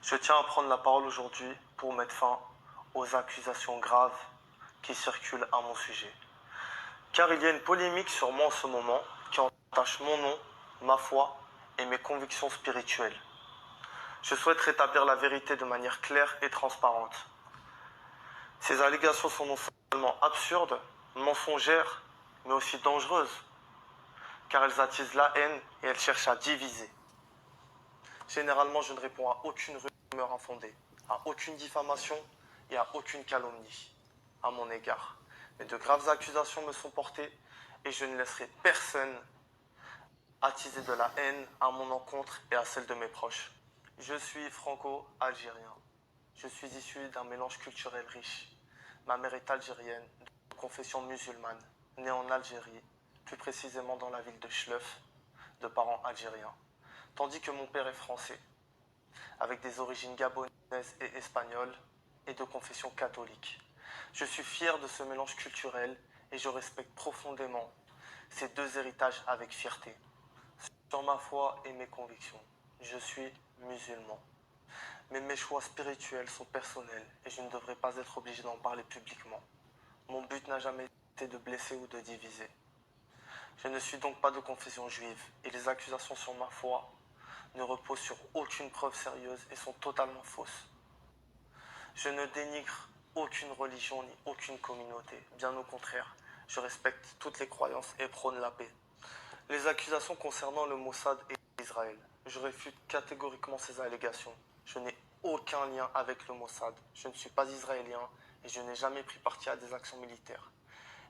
Je tiens à prendre la parole aujourd'hui pour mettre fin aux accusations graves qui circulent à mon sujet. Car il y a une polémique sur moi en ce moment qui entache mon nom, ma foi et mes convictions spirituelles. Je souhaite rétablir la vérité de manière claire et transparente. Ces allégations sont non seulement absurdes, mensongères, mais aussi dangereuses, car elles attisent la haine et elles cherchent à diviser. Généralement, je ne réponds à aucune rumeur infondée, à aucune diffamation et à aucune calomnie à mon égard. Mais de graves accusations me sont portées et je ne laisserai personne attiser de la haine à mon encontre et à celle de mes proches. Je suis franco-algérien. Je suis issu d'un mélange culturel riche. Ma mère est algérienne, de confession musulmane, née en Algérie, plus précisément dans la ville de Chleuf, de parents algériens. Tandis que mon père est français, avec des origines gabonaises et espagnoles, et de confession catholique. Je suis fier de ce mélange culturel et je respecte profondément ces deux héritages avec fierté. Sur ma foi et mes convictions, je suis musulman. Mais mes choix spirituels sont personnels et je ne devrais pas être obligé d'en parler publiquement. Mon but n'a jamais été de blesser ou de diviser. Je ne suis donc pas de confession juive et les accusations sur ma foi ne reposent sur aucune preuve sérieuse et sont totalement fausses. Je ne dénigre aucune religion ni aucune communauté. Bien au contraire, je respecte toutes les croyances et prône la paix. Les accusations concernant le Mossad et Israël. Je réfute catégoriquement ces allégations. Je n'ai aucun lien avec le Mossad. Je ne suis pas israélien et je n'ai jamais pris parti à des actions militaires.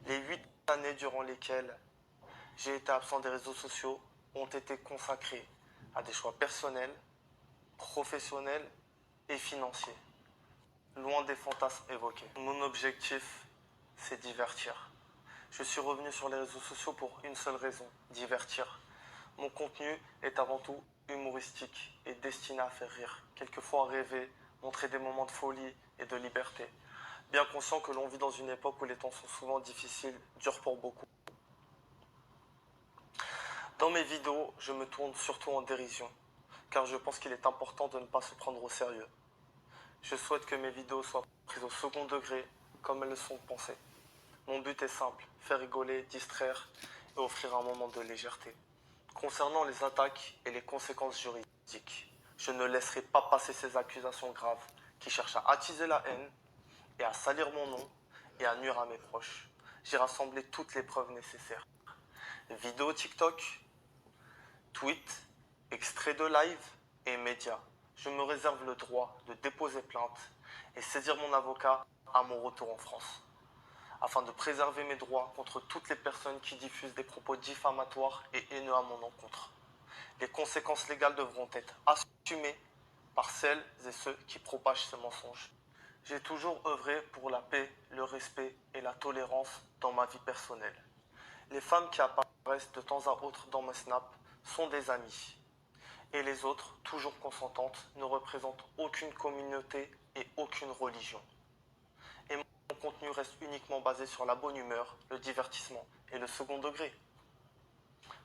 Les 8 années durant lesquelles j'ai été absent des réseaux sociaux ont été consacrées à des choix personnels, professionnels et financiers. Loin des fantasmes évoqués. Mon objectif, c'est divertir. Je suis revenu sur les réseaux sociaux pour une seule raison, divertir. Mon contenu est avant tout humoristique et destiné à faire rire, quelquefois rêver, montrer des moments de folie et de liberté. Bien conscient que l'on vit dans une époque où les temps sont souvent difficiles, durs pour beaucoup. Dans mes vidéos, je me tourne surtout en dérision, car je pense qu'il est important de ne pas se prendre au sérieux. Je souhaite que mes vidéos soient prises au second degré, comme elles sont pensées. Mon but est simple, faire rigoler, distraire et offrir un moment de légèreté. Concernant les attaques et les conséquences juridiques, je ne laisserai pas passer ces accusations graves qui cherchent à attiser la haine et à salir mon nom et à nuire à mes proches. J'ai rassemblé toutes les preuves nécessaires. Vidéos TikTok, tweets, extraits de live et médias. Je me réserve le droit de déposer plainte et saisir mon avocat à mon retour en France, afin de préserver mes droits contre toutes les personnes qui diffusent des propos diffamatoires et haineux à mon encontre. Les conséquences légales devront être assumées par celles et ceux qui propagent ces mensonges. J'ai toujours œuvré pour la paix, le respect et la tolérance dans ma vie personnelle. Les femmes qui apparaissent de temps à autre dans mes snaps sont des amies. Et les autres, toujours consentantes, ne représentent aucune communauté et aucune religion. Et mon contenu reste uniquement basé sur la bonne humeur, le divertissement et le second degré.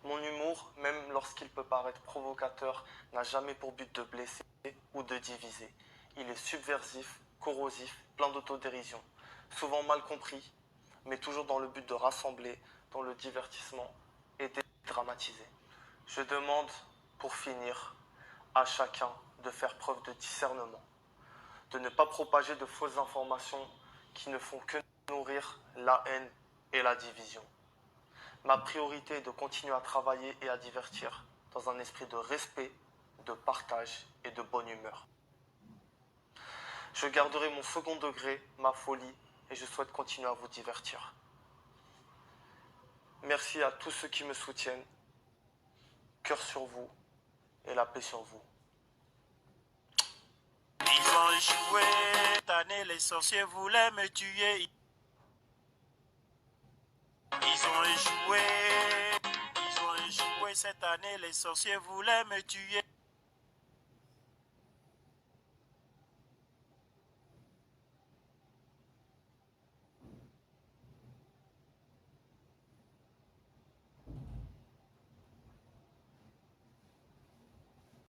Mon humour, même lorsqu'il peut paraître provocateur, n'a jamais pour but de blesser ou de diviser. Il est subversif, corrosif, plein d'autodérision, souvent mal compris, mais toujours dans le but de rassembler, dans le divertissement et dédramatiser. Je demande, pour finir, à chacun de faire preuve de discernement, de ne pas propager de fausses informations qui ne font que nourrir la haine et la division. Ma priorité est de continuer à travailler et à divertir dans un esprit de respect, de partage et de bonne humeur. Je garderai mon second degré, ma folie, et je souhaite continuer à vous divertir. Merci à tous ceux qui me soutiennent. Cœur sur vous et la paix sur vous. Ils ont échoué, cette année les sorciers voulaient me tuer. Ils ont échoué, cette année les sorciers voulaient me tuer.